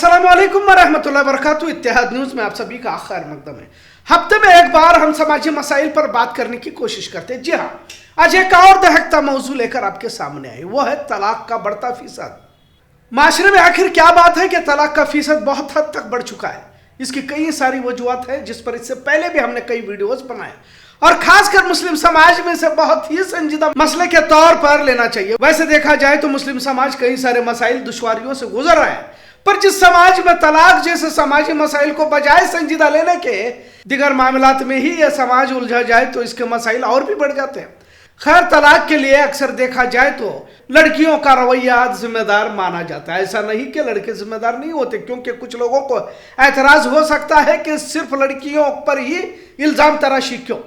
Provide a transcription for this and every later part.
अस्सलाम वालेकुम वरहमतुल्लाहि वबरकातुहू। इत्तेहाद न्यूज़ में आप सभी का खैर मकदम है। हफ्ते में एक बार हम समाजी मसाइल पर बात करने की कोशिश करते हैं। जी हाँ, आज एक और दहकता मौजू लेकर आपके सामने आए, वो है तलाक का बढ़ता फीसद। माशरे में आखिर क्या बात है कि तलाक का फीसद बहुत हद तक बढ़ चुका है। इसकी कई सारी वजूहत है जिस पर इससे पहले भी हमने कई वीडियोस बनाए और खासकर मुस्लिम समाज में से बहुत ही संजीदा मसले के तौर पर लेना चाहिए। वैसे देखा जाए तो मुस्लिम समाज कई सारे मसाइल दुश्वारियों से गुजर रहा है, पर जिस समाज में तलाक जैसे समाजी मसाइल को बजाय संजीदा लेने के दिगर मामलात में ही यह समाज उलझा जाए तो इसके मसाइल और भी बढ़ जाते हैं। खैर, तलाक के लिए अक्सर देखा जाए तो लड़कियों का रवैया जिम्मेदार माना जाता है। ऐसा नहीं कि लड़के जिम्मेदार नहीं होते, क्योंकि कुछ लोगों को एतराज हो सकता है कि सिर्फ लड़कियों पर ही इल्जाम तराशी क्यों,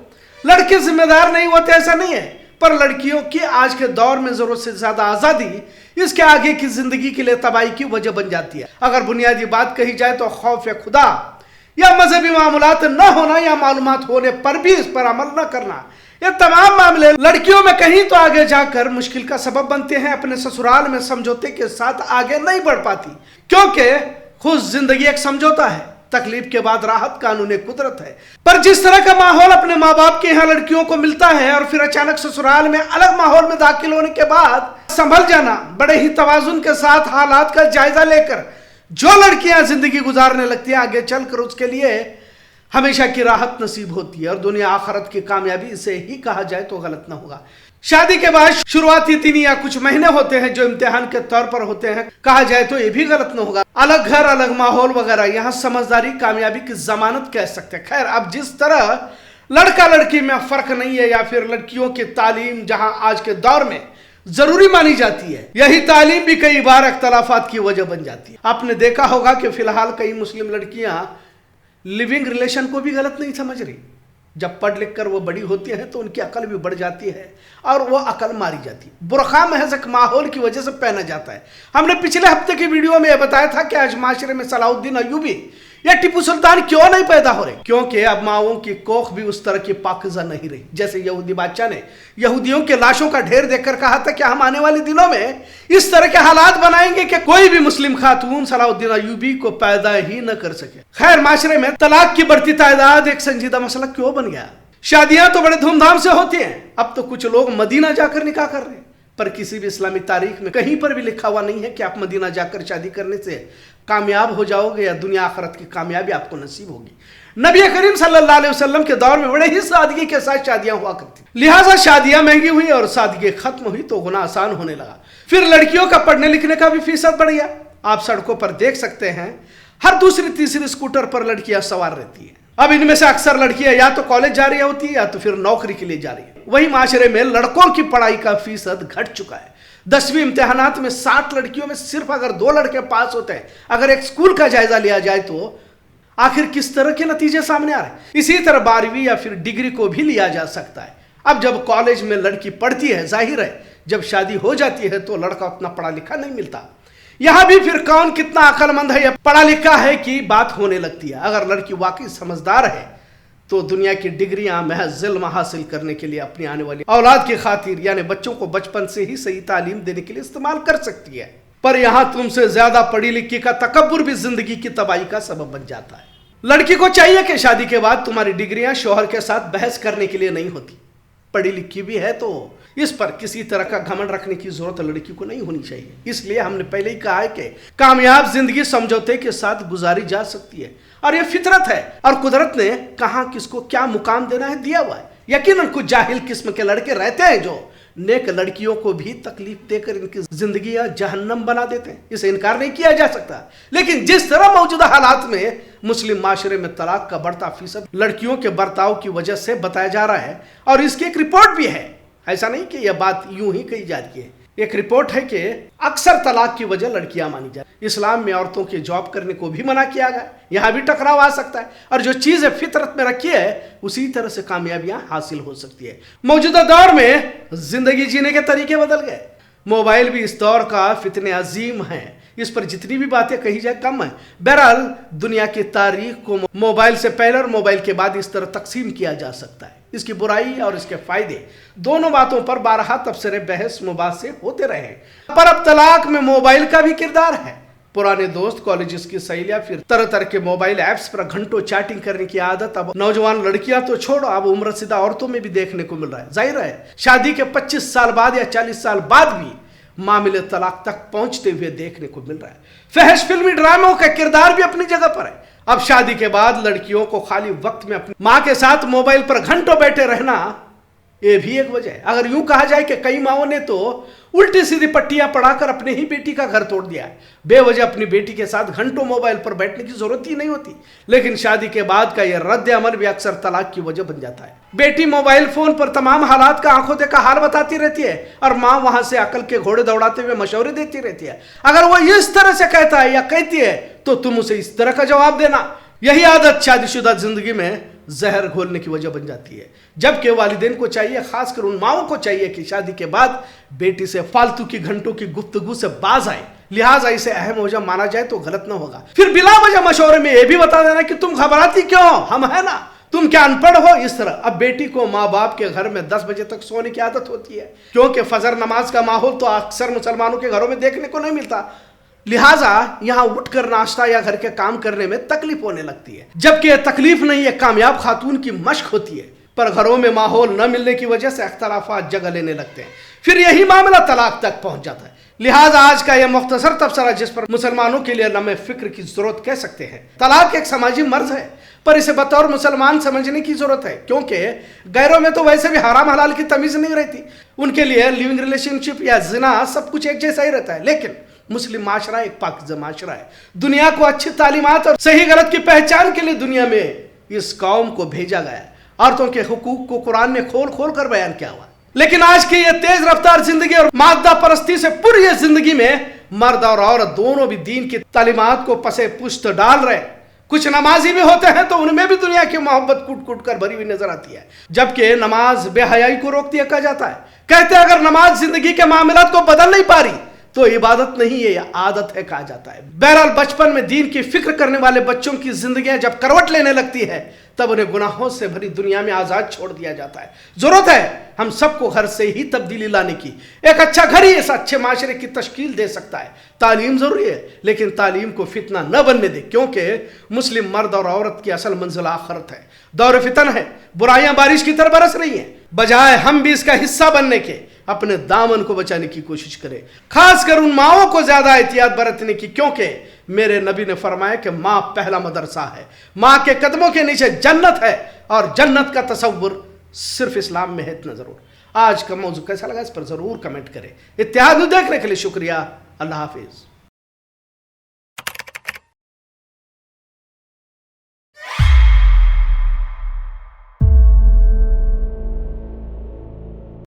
लड़के जिम्मेदार नहीं होते, ऐसा नहीं है। पर लड़कियों की आज के दौर में जरूरत से ज्यादा आजादी इसके आगे की जिंदगी के लिए तबाही की वजह बन जाती है। अगर बुनियादी बात कही जाए तो खौफ खुदा या मजहबी मामलात न होना या मालूमात होने पर भी इस पर अमल न करना, ये तमाम मामले लड़कियों में कहीं तो आगे जाकर मुश्किल का सबब बनते हैं। अपने ससुराल में समझौते के साथ आगे नहीं बढ़ पाती, क्योंकि खुद जिंदगी एक समझौता है, तकलीफ के बाद राहत कानून कुदरत है। पर जिस तरह का माहौल अपने माँ बाप के यहाँ लड़कियों को मिलता है और फिर अचानक ससुराल में अलग माहौल में दाखिल होने के बाद संभल जाना, बड़े ही तवाजुन के साथ हालात का जायजा लेकर जो लड़कियां जिंदगी गुजारने लगती हैं, आगे चलकर उसके लिए हमेशा की राहत नसीब होती है और दुनिया आखिरत की कामयाबी इसे ही कहा जाए तो गलत ना होगा। शादी के बाद शुरुआती 3 या कुछ महीने होते हैं जो इम्तिहान के तौर पर होते हैं, कहा जाए तो ये भी गलत न होगा। अलग घर, अलग माहौल वगैरह, यहाँ समझदारी कामयाबी की जमानत कह सकते हैं। खैर, अब जिस तरह लड़का लड़की में फर्क नहीं है या फिर लड़कियों की तालीम जहां आज के दौर में जरूरी मानी जाती है, यही तालीम भी कई बार अख्तलाफात की वजह बन जाती है। आपने देखा होगा कि फिलहाल कई मुस्लिम लड़कियां लिविंग रिलेशन को भी गलत नहीं समझ रही। जब पढ़ लिख कर वो बड़ी होती है तो उनकी अकल भी बढ़ जाती है और वो अकल मारी जाती है। बुरखा महज एक माहौल की वजह से पहना जाता है। हमने पिछले हफ्ते की वीडियो में यह बताया था कि आज माशरे में सलाउद्दीन अय्यूबी या टीपू सुल्तान क्यों नहीं पैदा हो रहे, क्योंकि अब माओं की कोख भी उस तरह की पाकिज़ा नहीं रही। जैसे यहूदी बादशाह ने यहूदियों के लाशों का ढेर देखकर कहा था कि हम आने वाले दिनों में इस तरह के हालात बनाएंगे कि कोई भी मुस्लिम खातून सलाउद्दीन अय्यूबी को पैदा ही न कर सके। खैर, माशरे में तलाक की बढ़ती तादाद एक संजीदा मसला क्यों बन गया। शादियां तो बड़े धूमधाम से होती हैं, अब तो कुछ लोग मदीना जाकर निकाह कर रहे हैं, पर किसी भी इस्लामी तारीख में कहीं पर भी लिखा हुआ नहीं है कि आप मदीना जाकर शादी करने से कामयाब हो जाओगे या दुनिया आखिरत की कामयाबी आपको नसीब होगी। नबी करीम सल्लल्लाहु अलैहि वसल्लम के दौर में बड़े ही सादगी के साथ शादियां हुआ करती, लिहाजा शादियां महंगी हुई और सादगी खत्म हुई तो गुनाह आसान होने लगा। फिर लड़कियों का पढ़ने लिखने का भी फीसद बढ़ गया। आप सड़कों पर देख सकते हैं, हर दूसरी तीसरी स्कूटर पर लड़कियां सवार रहती है। अब इनमें से अक्सर लड़कियां या तो कॉलेज जा रही होती है या तो फिर नौकरी के लिए जा रही है। वही माशरे में लड़कों की पढ़ाई का फीसद घट चुका है। 10वीं इम्तिहानात में 60 लड़कियों में सिर्फ अगर 2 लड़के पास होते हैं। अगर एक स्कूल का जायजा लिया जाए तो आखिर किस तरह के नतीजे सामने आ रहे हैं। इसी तरह 12वीं या फिर डिग्री को भी लिया जा सकता है। अब जब कॉलेज में लड़की पढ़ती है, जाहिर है जब शादी हो जाती है तो लड़का उतना पढ़ा लिखा नहीं मिलता। यहां भी फिर कौन कितना अक्लमंद है या पढ़ा लिखा है की बात होने लगती है। अगर लड़की वाकई समझदार है तो दुनिया की डिग्रियां महज इल्म हासिल करने के लिए अपनी आने वाली औलाद की खातिर, यानी बच्चों को बचपन से ही सही तालीम देने के लिए इस्तेमाल कर सकती है। पर यहां तुमसे ज्यादा पढ़ी लिखी का तकब्बुर भी जिंदगी की तबाही का सबब बन जाता है। लड़की को चाहिए कि शादी के बाद तुम्हारी डिग्रियां शौहर के साथ बहस करने के लिए नहीं होती। पढ़ी लिखी भी है तो इस पर किसी तरह का घमंड रखने की जरूरत लड़की को नहीं होनी चाहिए। इसलिए हमने पहले ही कहा है कि कामयाब जिंदगी समझौते के साथ गुजारी जा सकती है और यह फितरत है और कुदरत ने कहां किसको क्या मुकाम देना है दिया हुआ है। यकीनन कुछ जाहिल किस्म के लड़के रहते हैं जो नेक लड़कियों को भी तकलीफ देकर इनकी जिंदगी जहन्नम बना देते हैं, इसे इनकार नहीं किया जा सकता। लेकिन जिस तरह मौजूदा हालात में मुस्लिम माशरे में तलाक का बढ़ता फीसद लड़कियों के बर्ताव की वजह से बताया जा रहा है और इसकी एक रिपोर्ट भी है। ऐसा नहीं कि यह बात यूं ही कही जाती है। एक रिपोर्ट है कि अक्सर तलाक की वजह लड़कियां मानी जाती। इस्लाम में औरतों के जॉब करने को भी मना किया गया, यहां भी टकराव आ सकता है और जो चीजें फितरत में रखी है उसी तरह से कामयाबियां हासिल हो सकती है। मौजूदा दौर में जिंदगी जीने के तरीके बदल गए। मोबाइल भी इस दौर का फितने अजीम है, इस पर जितनी भी बातें कही जाए कम है। बहरहाल दुनिया की तारीख को मोबाइल से पहले और मोबाइल के बाद इस तरह तकसीम किया जा सकता है। इसकी बुराई और इसके फायदे दोनों बातों पर बारहा तबसरे बहस मुबासे होते रहे, पर अब तलाक में मोबाइल का भी किरदार है। पुराने दोस्त, कॉलेजेस की सहेलियां, फिर तरह तरह के मोबाइल ऐप्स पर घंटों चैटिंग करने की आदत अब नौजवान लड़कियां तो छोड़ो, अब उम्रसीदा औरतों में भी देखने को मिल रहा है। जाहिर है शादी के 25 साल बाद या 40 साल बाद भी मामले तलाक तक पहुंचते हुए देखने को मिल रहा है। फहश फिल्मी ड्रामों का किरदार भी अपनी जगह पर है। अब शादी के बाद लड़कियों को खाली वक्त में अपनी मां के साथ मोबाइल पर घंटों बैठे रहना, ये भी एक वजह है। अगर यूं कहा जाए कि कई माओं ने तो उल्टी सीधी पट्टियां पढ़ाकर अपने ही बेटी का घर तोड़ दिया है। बेवजह अपनी बेटी के साथ घंटों मोबाइल पर बैठने की जरूरत ही नहीं होती, लेकिन शादी के बाद का यह रद्द अमल भी अक्सर तलाक की वजह बन जाता है। बेटी मोबाइल फोन पर तमाम हालात का आंखों देखा हाल बताती रहती है और माँ वहां से अकल के घोड़े दौड़ाते हुए मशवरे देती रहती है। अगर वो इस तरह से कहता है या कहती है तो तुम उसे इस तरह का जवाब देना। यही आदत शादीशुदा जिंदगी में जहर घोलने की वजह बन जाती है। जबकि वालिदैन को चाहिए, खासकर उन माओं को चाहिए कि शादी के बाद बेटी से फालतू की घंटों की गुफ्तगू से बाज आए। लिहाजा इसे अहम वजह माना जाए तो गलत ना होगा। फिर बिला वजह मशवरे में यह भी बता देना कि तुम घबराती क्यों हो, हम है ना, तुम क्या अनपढ़ हो, इस तरह। अब बेटी को माँ बाप के घर में 10 बजे तक सोने की आदत होती है, क्योंकि फजर नमाज का माहौल तो अक्सर मुसलमानों के घरों में देखने को नहीं मिलता। लिहाजा यहां उठकर नाश्ता या घर के काम करने में तकलीफ होने लगती है, जबकि यह तकलीफ नहीं, है कामयाब खातून की मशक होती है। पर घरों में माहौल न मिलने की वजह से अख्तलाफात जगह लेने लगते हैं, फिर यही मामला तलाक तक पहुंच जाता है। लिहाजा आज का यह मुख्तसर तबसरा, जिस पर मुसलमानों के लिए लम्हे फिक्र की जरूरत कह सकते हैं। तलाक एक समाजी मर्ज है, पर इसे बतौर मुसलमान समझने की जरूरत है, क्योंकि गैरों में तो वैसे भी हराम हलाल की तमीज नहीं रहती। उनके लिए लिविंग रिलेशनशिप या जिना सब कुछ एक जैसा ही रहता है। लेकिन मुस्लिम माशरा एक पाकिज़ा माशरा है। दुनिया को अच्छी तालीमात और सही गलत की पहचान के लिए दुनिया में इस कौम को भेजा गया। औरतों के हुकूक को कुरान ने खोल खोल कर बयान किया हुआ। लेकिन आज की ये तेज रफ्तार जिंदगी और मादा परस्ती से पूरी ये जिंदगी में मर्द और औरत दोनों भी दीन की तालीमात को पसे पुश्त डाल रहे। कुछ नमाजी भी होते हैं तो उनमें भी दुनिया की मोहब्बत कूट कूट कर भरी हुई नजर आती है, जबकि नमाज बेहयाई को रोकती है कहा जाता है। कहते हैं अगर नमाज जिंदगी के मामलात को बदल नहीं पा रही तो इबादत नहीं है, यह आदत है कहा जाता है। बहरहाल बचपन में दीन की फिक्र करने वाले बच्चों की जिंदगियां जब करवट लेने लगती है तब उन्हें गुनाहों से भरी दुनिया में आजाद छोड़ दिया जाता है। जरूरत है हम सबको घर से ही तब्दीली लाने की। एक अच्छा घर ही इस अच्छे माशरे की तश्कील दे सकता है। तालीम जरूरी है, लेकिन तालीम को फितना न बनने दे, क्योंकि मुस्लिम मर्द और औरत की असल मंजिल आखिरत है। दौर फितन है, बुराइयां बारिश की तरह बरस रही हैं। बजाय हम भी इसका हिस्सा बनने के अपने दामन को बचाने की कोशिश करें, खासकर उन माओं को ज्यादा एहतियात बरतने की, क्योंकि मेरे नबी ने फरमाया कि माँ पहला मदरसा है, माँ के कदमों के नीचे जन्नत है, और जन्नत का तसव्वुर सिर्फ इस्लाम में है। इतना जरूर। आज का मौजू कैसा लगा इस पर जरूर कमेंट करें। इत्तेहाद देखने के लिए शुक्रिया। अल्लाह हाफिज।